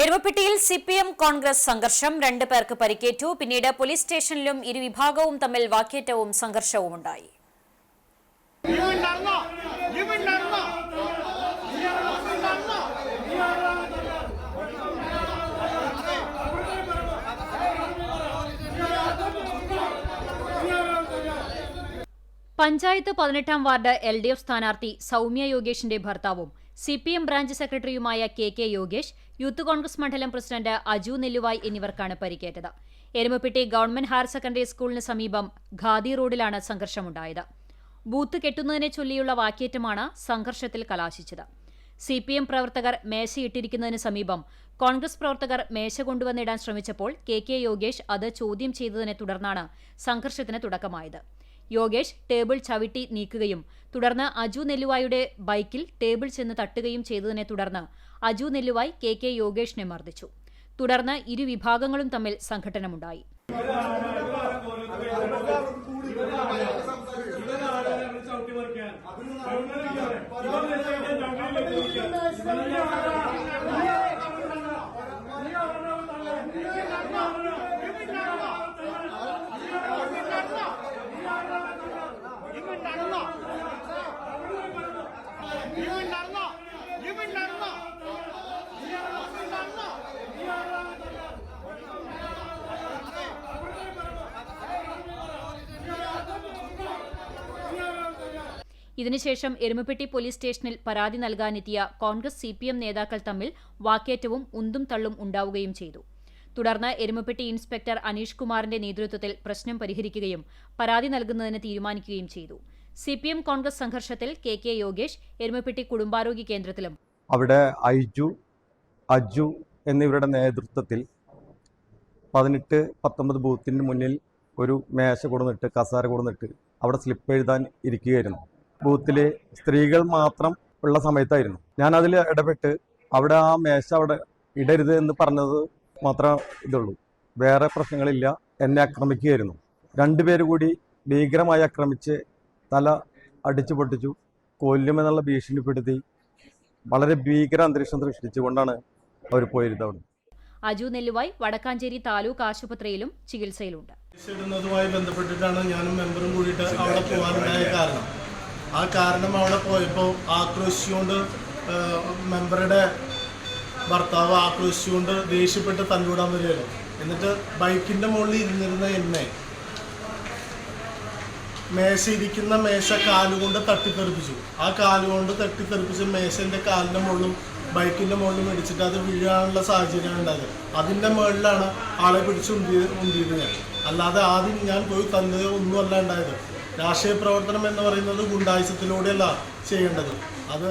എരുമപ്പെട്ടിയിൽ CPM Congress സംഘർഷം 2 പേർക്ക് പരിക്കേറ്റു. പിന്നീട് പോലീസ് സ്റ്റേഷനിലും ഇരുവിഭാഗവും തമ്മിൽ വാക്കേറ്റവും സംഘർഷവും ഉണ്ടായി. പഞ്ചായത്ത് 18-ാം വാർഡ് LDF സ്ഥാനാർത്ഥി സൗമ്യ യോഗേഷിന്റെ ഭർത്താവും സിപിഎം ബ്രാഞ്ച് സെക്രട്ടറിയുമായ കെ യോഗേഷ്, യൂത്ത് കോൺഗ്രസ് മണ്ഡലം പ്രസിഡന്റ് അജു നെല്ലുവായ് എന്നിവർക്കാണ് പരിക്കേറ്റത്. എരുമപ്പെട്ടി ഗവൺമെന്റ് ഹയർ സെക്കൻഡറി സ്കൂളിന് സമീപം ഖാദി റോഡിലാണ് സംഘർഷമുണ്ടായത്. ബൂത്ത് കെട്ടുന്നതിനെ ചൊല്ലിയുള്ള വാക്കേറ്റമാണ് സംഘർഷത്തിൽ കലാശിച്ചത്. സിപിഎം പ്രവർത്തകർ മേശയിട്ടിരിക്കുന്നതിന് സമീപം കോൺഗ്രസ് പ്രവർത്തകർ മേശ കൊണ്ടുവന്നിടാൻ ശ്രമിച്ചപ്പോൾ കെ യോഗേഷ് അത് ചോദ്യം ചെയ്തതിനെ തുടർന്നാണ് സംഘർഷത്തിന് തുടക്കമായത്. യോഗേഷ് ടേബിൾ ചവിട്ടി നീക്കുകയും തുടർന്ന് അജു നെല്ലുവായുടെ ബൈക്കിൽ ടേബിൾ ചെന്ന് തട്ടുകയും ചെയ്തതിനെ തുടർന്ന് അജു നെല്ലുവായ് കെ യോഗേഷിനെ മർദ്ദിച്ചു. തുടർന്ന് ഇരുവിഭാഗങ്ങളും തമ്മിൽ സംഘട്ടനമുണ്ടായി. ഇതിനുശേഷം എരുമപ്പെട്ടി പോലീസ് സ്റ്റേഷനിൽ പരാതി നൽകാനെത്തിയ കോൺഗ്രസ് സിപിഎം നേതാക്കൾ തമ്മിൽ വാക്കേറ്റവും ഉന്തും തള്ളും ഉണ്ടാവുകയും ചെയ്തു. തുടർന്ന് എരുമപ്പെട്ടി ഇൻസ്പെക്ടർ അനീഷ് കുമാറിന്റെ നേതൃത്വത്തിൽ പ്രശ്നം പരിഹരിക്കുകയും പരാതി നൽകുന്നതിന് തീരുമാനിക്കുകയും ചെയ്തു. സിപിഎം കോൺഗ്രസ് സംഘർഷത്തിൽ കെ യോഗേഷ് എരുമപ്പെട്ടി കുടുംബാരോഗ്യ കേന്ദ്രത്തിലും അവിടെ അജു എന്നിവരുടെ നേതൃത്വത്തിൽ 18-19 ബൂത്തിന് മുന്നിൽ ഒരു മേശ കൊടുന്നിട്ട് കസാര കൊടുന്നിട്ട് അവിടെ സ്ലിപ്പ് എഴുതാൻ ഇരിക്കുകയായിരുന്നു. ബൂത്തിൽ സ്ത്രീകൾ മാത്രം ഉള്ള സമയത്തായിരുന്നു. ഞാൻ അതിൽ ഇടപെട്ട് അവിടെ ആ മേശ അവിടെ ഇടരുത് എന്ന് പറഞ്ഞത് മാത്രമേ ഇതുള്ളൂ. വേറെ പ്രശ്നങ്ങളില്ല. എന്നെ ആക്രമിക്കുകയായിരുന്നു. 2 പേര് കൂടി ഭീകരമായി ആക്രമിച്ച് തല അടിച്ചു പൊട്ടിച്ചു, കൊല്ലുമെന്നുള്ള ഭീഷണിപ്പെടുത്തി വളരെ ഭീകര അന്തരീക്ഷം സൃഷ്ടിച്ചുകൊണ്ടാണ് അവർ പോയിരുന്നത്. അവിടെ അജു നെല്ലുവായ് വടക്കാഞ്ചേരി താലൂക്ക് ആശുപത്രിയിലും ചികിത്സയിലുണ്ട്. ഇടുന്നതുമായി ബന്ധപ്പെട്ടിട്ടാണ് ഞാനും മെമ്പറും കൂടിയിട്ട് അവിടെ പോകാനുണ്ടായ കാരണം. ആ കാരണം അവിടെ പോയപ്പോൾ ആക്രോശിച്ചുകൊണ്ട് മെമ്പറുടെ ഭർത്താവ് ആക്രോശിച്ചുകൊണ്ട് ദേഷ്യപ്പെട്ട് തല്ലൂടാൻ വരികയാണ്. എന്നിട്ട് ബൈക്കിൻ്റെ മുകളിൽ ഇരുന്നിരുന്ന എന്നെ ഇരിക്കുന്ന മേശ കാലുകൊണ്ട് തട്ടിത്തെറിപ്പിച്ചു. ആ കാലുകൊണ്ട് തട്ടിത്തെറിപ്പിച്ച് മേശൻ്റെ കാലിൻ്റെ മുകളിലും ബൈക്കിൻ്റെ മുകളിലും ഇടിച്ചിട്ട് അത് വീഴാനുള്ള സാഹചര്യമാണ് ഉണ്ടായത്. അതിൻ്റെ മുകളിലാണ് ആളെ പിടിച്ച് ഉന്തിയത് ഞാൻ. അല്ലാതെ ആദ്യം ഞാൻ പോയി തന്നത് ഒന്നുമല്ല ഉണ്ടായത്. രാഷ്ട്രീയ പ്രവർത്തനം എന്ന് പറയുന്നത് ഗുണ്ടായുസത്തിലൂടെയല്ല ചെയ്യേണ്ടത്. അത്